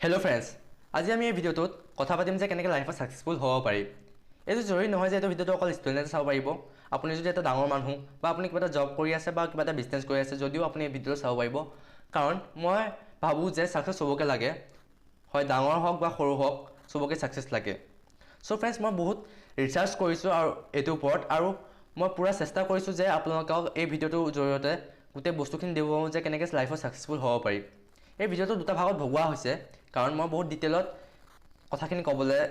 Hello' friends, আজি আমি এই ভিডিঅ'টোত কথা পাতিম যে কেনেকৈ লাইফত ছাকচেছফুল হ'ব পাৰি। এইটো জৰুৰী নহয় যে এইটো ভিডিঅ'টো অকল ষ্টুডেণ্টে চাব পাৰিব। আপুনি যদি এটা ডাঙৰ মানুহ বা আপুনি কিবা এটা জব কৰি আছে বা কিবা এটা বিজনেছ কৰি আছে যদিও আপুনি এই ভিডিঅ'টো চাব পাৰিব। কাৰণ মই ভাবোঁ যে ছাকচেছ চবকে লাগে, হয় ডাঙৰ হওক বা সৰু হওক, চবকে ছাকচেছ লাগে। চ' ফ্ৰেণ্ডছ, মই বহুত ৰিচাৰ্চ কৰিছোঁ আৰু এইটোৰ ওপৰত, আৰু মই পূৰা চেষ্টা কৰিছোঁ যে আপোনালোকক এই ভিডিঅ'টোৰ জৰিয়তে গোটেই বস্তুখিনি দেখুৱাওঁ যে কেনেকৈ লাইফত ছাকচেছফুল হ'ব পাৰি। এই ভিডিঅ'টো দুটা ভাগত ভগোৱা হৈছে, কাৰণ মই বহুত ডিটেইলত কথাখিনি ক'বলৈ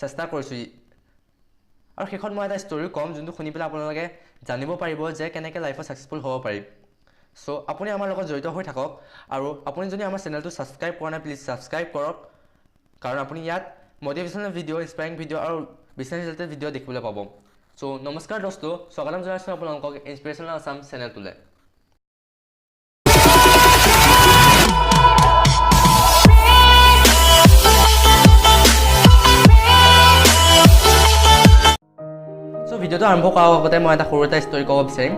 চেষ্টা কৰিছোঁ, আৰু শেষত মই এটা ষ্টৰি ক'ম যোনটো শুনি পেলাই আপোনালোকে জানিব পাৰিব যে কেনেকৈ লাইফত ছাকচেছফুল হ'ব পাৰি। চ' আপুনি আমাৰ লগত জড়িত হৈ থাকক, আৰু আপুনি যদি আমাৰ চেনেলটো ছাবস্ক্ৰাইব কৰা নাই প্লিজ ছাবস্ক্ৰাইব কৰক, কাৰণ আপুনি ইয়াত মটিভেশ্যনেল ভিডিঅ', ইনস্পায়াৰিং ভিডিঅ' আৰু বিজনেছ ৰিলেটেড ভিডিঅ' দেখিবলৈ পাব। চ' নমস্কাৰ দোস্তো, স্বাগতম জনাইছোঁ আপোনালোকক ইনস্পিৰেশ্যনেল আছাম চেনেলটোলৈ। চ' ভিডিঅ'টো আৰম্ভ কৰাৰ আগতে মই এটা সৰু এটা ষ্টৰি ক'ব বিচাৰিম।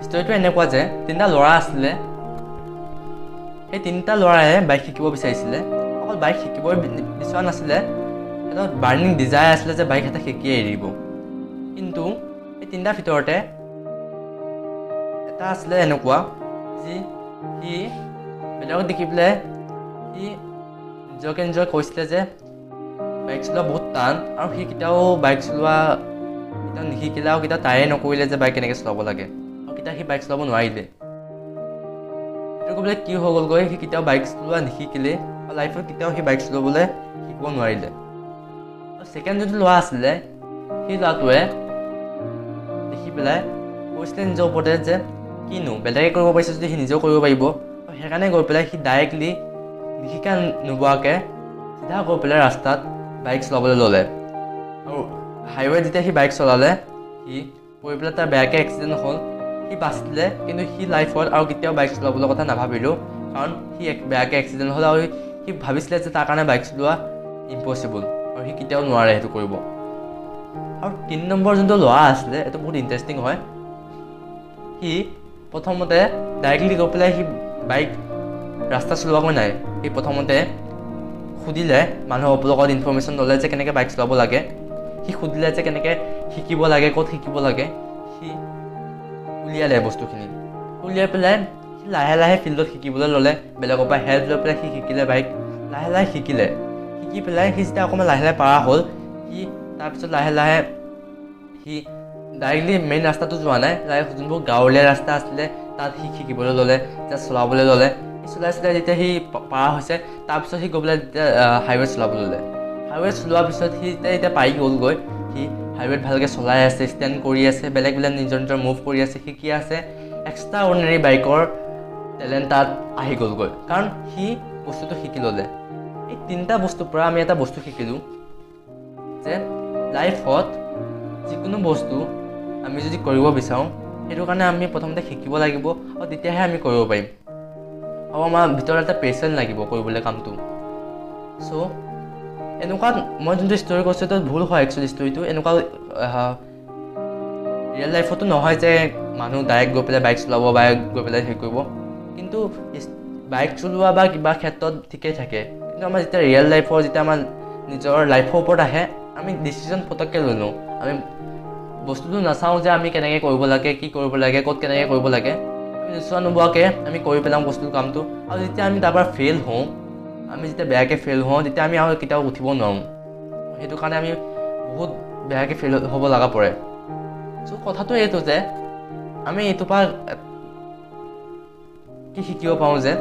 ষ্টৰিটো এনেকুৱা যে তিনিটা ল'ৰা আছিলে। সেই তিনিটা ল'ৰাই বাইক শিকিব বিচাৰিছিলে। অকল বাইক শিকিবই বিচৰা নাছিলে, এটা বাৰ্ণিং ডিজায়াৰ আছিলে যে বাইক এটা শিকিয়ে এৰিব। কিন্তু এই তিনিটাৰ ভিতৰতে এটা আছিলে এনেকুৱা যি সি বেলেগক দেখি পেলাই সি নিজকে কৈছিলে যে বাইক চলোৱা বহুত টান, আৰু সি কেতিয়াও বাইক চলোৱা কেতিয়াও নিশিকিলে আৰু কেতিয়াও ট্ৰায়ে নকৰিলে যে বাইক কেনেকৈ চলাব লাগে, আৰু কেতিয়াও সি বাইক চলাব নোৱাৰিলে। সেইটো ক'বলৈ কি হৈ গ'লগৈ, সি কেতিয়াও বাইক চলোৱা নিশিকিলে আৰু লাইফত কেতিয়াও সি বাইক চলাবলৈ শিকিব নোৱাৰিলে। আৰু ছেকেণ্ড যোনটো ল'ৰা আছিলে, সেই ল'ৰাটোৱে দেখি পেলাই কৈছিলে নিজৰ ওপৰতে যে কিনো বেলেগে কৰিব পাৰিছে যদি সি নিজেও কৰিব পাৰিব, আৰু সেইকাৰণে গৈ পেলাই সি ডাইৰেক্টলি নিশিকা নোবোৱাকৈ চিধা গৈ পেলাই ৰাস্তাত বাইক চলাবলৈ ল'লে। আৰু হাইৱেত যেতিয়া সি বাইক চলালে, সি পৰি পেলাই তাৰ বেয়াকৈ এক্সিডেণ্ট হ'ল। সি বাচিলে, কিন্তু সি লাইফত আৰু কেতিয়াও বাইক চলাবলৈ কথা নাভাবিলোঁ, কাৰণ সি বেয়াকৈ এক্সিডেণ্ট হ'ল আৰু সি ভাবিছিলে যে তাৰ কাৰণে বাইক চলোৱা ইম্পচিবল, আৰু সি কেতিয়াও নোৱাৰে সেইটো কৰিব। আৰু 3 নম্বৰ যোনটো ল'ৰা আছিলে, এইটো বহুত ইণ্টাৰেষ্টিং হয়। সি প্ৰথমতে ডাইৰেক্টলি গৈ পেলাই সি বাইক ৰাস্তা চলোৱাকৈ নাই, সি প্ৰথমতে সুধিলে মানুহৰ লগত ইনফৰ্মেশ্যন ল'লে যে কেনেকৈ বাইক চলাব লাগে। সি সুধিলে যে কেনেকৈ শিকিব লাগে, ক'ত শিকিব লাগে। সি উলিয়ালে বস্তুখিনি, উলিয়াই পেলাই সি লাহে লাহে ফিল্ডত শিকিবলৈ ল'লে, বেলেগৰ পৰা হেল্প লৈ পেলাই সি শিকিলে বাইক। লাহে লাহে শিকিলে, শিকি পেলাই সি যেতিয়া অকণমান লাহে লাহে পাৰা হ'ল, সি তাৰপিছত লাহে লাহে সি ডাইৰেক্টলি মেইন ৰাস্তাটো যোৱা নাই, যোনবোৰ গাঁৱলীয়া ৰাস্তা আছিলে তাত সি শিকিবলৈ ল'লে, যেতিয়া চলাবলৈ ল'লে। সি চলাই যেতিয়া সি পাৰা হৈছে, তাৰপিছত সি গৈ পেলাই যেতিয়া হাইৱেত চলাবলৈ ল'লে। হাইৱেত চলোৱাৰ পিছত সি এতিয়া পাৰি গ'লগৈ। সি হাইৱেত ভালকৈ চলাই আছে, ষ্টেণ্ড কৰি আছে, বেলেগ নিজৰ মুভ কৰি আছে, শিকি আছে। এক্সট্ৰা অৰ্ডিনেৰী বাইকৰ টেলেণ্ট তাত আহি গ'লগৈ, কাৰণ সি বস্তুটো শিকি ল'লে। এই তিনিটা বস্তুৰ পৰা আমি এটা বস্তু শিকিলোঁ যে লাইফত যিকোনো বস্তু আমি যদি কৰিব বিচাৰোঁ, সেইটো কাৰণে আমি প্ৰথমতে শিকিব লাগিব, আৰু তেতিয়াহে আমি কৰিব পাৰিম। আৰু আমাৰ ভিতৰত এটা পেচেণ্ট লাগিব কৰিবলৈ কামটো। চ' এনেকুৱা মই যোনটো ষ্টৰি কৈছোঁ এইটো ভুল হয় একচুৱেলি ষ্টৰিটো। এনেকুৱা ৰিয়েল লাইফতো নহয় যে মানুহ ডাইৰেক্ট গৈ পেলাই বাইক চলাব, বাইক গৈ পেলাই হেৰি কৰিব। কিন্তু বাইক চলোৱা বা কিবা ক্ষেত্ৰত ঠিকেই থাকে, কিন্তু আমাৰ যেতিয়া ৰিয়েল লাইফৰ যেতিয়া আমাৰ নিজৰ লাইফৰ ওপৰত আহে, আমি ডিচিশ্যন পটককৈ লৈ লওঁ। আমি বস্তুটো নাচাওঁ যে আমি কেনেকৈ কৰিব লাগে, কি কৰিব লাগে, ক'ত কেনেকৈ কৰিব লাগে। আমি নোচোৱা নোবোৱাকৈ আমি কৰি পেলাওঁ বস্তুৰ কামটো, আৰু যেতিয়া আমি তাৰপৰা ফেইল হওঁ, আমি যেতিয়া বেয়াকৈ ফেইল হওঁ, তেতিয়া আমি আৰু কেতিয়াও উঠিব নোৱাৰোঁ। সেইটো কাৰণে আমি বহুত বেয়াকৈ ফেইল হ'ব লগা পৰে। চ' কথাটো এইটো যে আমি এইটোৰ পৰা কি শিকিব পাৰোঁ যে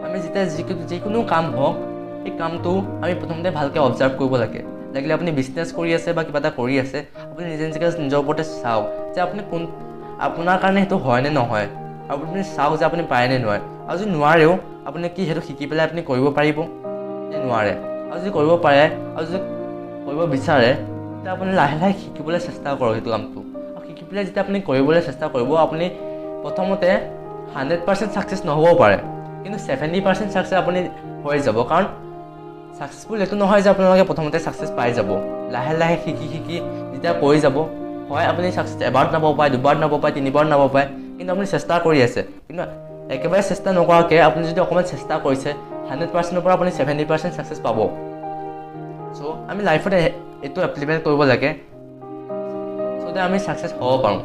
আমি যেতিয়া যিকোনো কাম হওক, সেই কামটো আমি প্ৰথমতে ভালকৈ অবজাৰ্ভ কৰিব লাগে। লাগিলে আপুনি বিজনেছ কৰি আছে বা কিবা এটা কৰি আছে, আপুনি নিজে নিজৰ ওপৰতে চাওক যে আপোনাৰ কাৰণে সেইটো হয় নে নহয়, আৰু আপুনি চাওক যে আপুনি পাৰে নে নোৱাৰে। আৰু যদি নোৱাৰেও, আপুনি কি সেইটো শিকি পেলাই আপুনি কৰিব পাৰিব নে নোৱাৰে। আৰু যদি কৰিব পাৰে আৰু যদি কৰিব বিচাৰে, তেতিয়া আপুনি লাহে লাহে শিকিবলৈ চেষ্টা কৰক সেইটো কামটো। আৰু শিকি পেলাই যেতিয়া আপুনি কৰিবলৈ চেষ্টা কৰিব, আপুনি প্ৰথমতে 100% ছাকচেছ নহ'বও পাৰে, কিন্তু 70% ছাকচেছ আপুনি হৈ যাব। কাৰণ ছাকচেছফুল এইটো নহয় যে আপোনালোকে প্ৰথমতে ছাকচেছ পাই যাব। লাহে লাহে শিকি যেতিয়া কৰি যাব, হয় আপুনি ছাকচেছ এবাৰত নাপাব পাৰে, দুবাৰত নাপাব পাৰে, 3বাৰত নাপাব পাৰে, কিন্তু আপুনি চেষ্টা কৰি আছে। কিন্তু একেবাৰে চেষ্টা নকৰাকৈ আপুনি যদি অকণমান চেষ্টা কৰিছে 100%ৰ পৰা আপুনি 70% ছাকচেছ পাব। চ' আমি লাইফত এইটো এপ্লিমেণ্ট কৰিব লাগে চ' আমি ছাকচেছ হ'ব পাৰোঁ।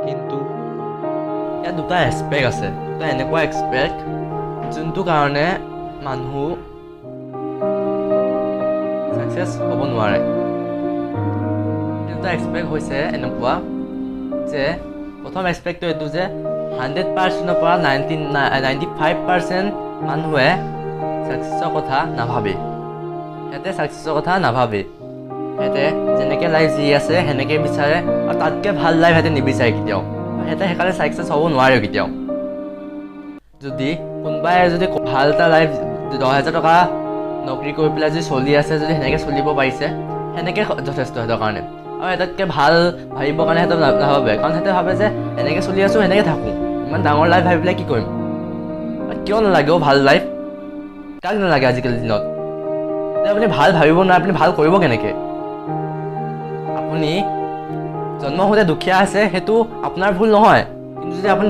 কিন্তু ইয়াত দুটা এক্সপেক্ট আছে, দুটা এনেকুৱা এক্সপেক্ট যোনটো কাৰণে মানুহ ছাকচেছ হ'ব নোৱাৰে। দুটা এক্সপেক্ট হৈছে এনেকুৱা যে প্ৰথম এক্সপেক্টটো এইটো যে 100%ৰ পৰা 95% মানুহে ছাকচেছৰ কথা নাভাবে। সিহঁতে ছাকচেছৰ কথা নাভাবে, সিহঁতে যেনেকৈ লাইফ জি আছে সেনেকৈ বিচাৰে আৰু তাতকৈ ভাল লাইফ সিহঁতে নিবিচাৰে কেতিয়াও। সিহঁতে সেইকাৰণে ছাকচেছ হ'ব নোৱাৰে কেতিয়াও। যদি কোনোবাই যদি ভাল এটা লাইফ 10,000 টকা নকৰি কৰি পেলাই যদি চলি আছে, যদি সেনেকৈ চলিব পাৰিছে সেনেকৈ যথেষ্ট সিহঁতৰ কাৰণে। আৰু এটাতকৈ ভাল ভাবিবৰ কাৰণে সিহঁতে নাভাবে, কাৰণ সিহঁতে ভাবে যে এনেকৈ চলি আছোঁ সেনেকৈ থাকোঁ, ইমান ডাঙৰ লাইফ ভাবি পেলাই কি কৰিম। কিয় নালাগে ভাল লাইফ? কাক নালাগে আজিকালিৰ দিনত? আপুনি ভাল ভাবিব নোৱাৰে, আপুনি ভাল কৰিব কেনেকৈ? আপুনি জন্ম হওঁতে দুখীয়া আছে সেইটো আপোনাৰ ভুল নহয়, কিন্তু যদি আপুনি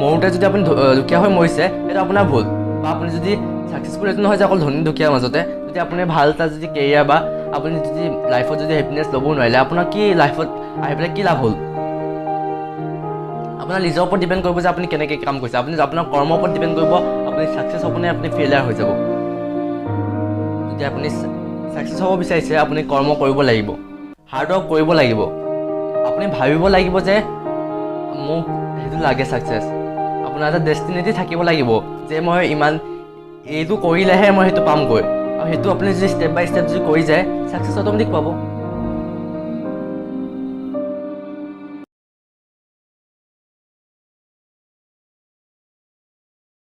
মৰোঁতে যদি আপুনি দুখীয়া হৈ মৰিছে সেইটো আপোনাৰ ভুল। বা আপুনি যদি ছাকচেছফুল এইটো নহয় যে অকল ধনী দুখীয়াৰ মাজতে, যদি আপুনি ভাল এটা যদি কেৰিয়াৰ বা আপুনি যদি লাইফত যদি হেপিনেছ ল'ব নোৱাৰিলে আপোনাৰ কি লাইফত আহি পেলাই কি লাভ হ'ল? আপোনাৰ নিজৰ ওপৰত ডিপেণ্ড কৰিব যে আপুনি কেনেকৈ কাম কৰিছে। আপুনি আপোনাৰ কৰ্মৰ ওপৰত ডিপেণ্ড কৰিব আপুনি ছাকচেছ হ'ব নে আপুনি ফেইলিয়াৰ হৈ যাব। যদি আপুনি ছাকচেছ হ'ব বিচাৰিছে আপুনি কৰ্ম কৰিব লাগিব, হাৰ্ডৱৰ্ক কৰিব লাগিব। আপুনি ভাবিব লাগিব যে মোক সেইটো লাগে ছাকচেছ। আপোনাৰ এটা ডেষ্টিনিটি থাকিব লাগিব যে মই ইমান এইটো কৰিলেহে মই সেইটো পামগৈ, আৰু সেইটো আপুনি যদি ষ্টেপ বাই ষ্টেপ যদি কৰি যায় ছাকচেছ অট'মেটিক পাব।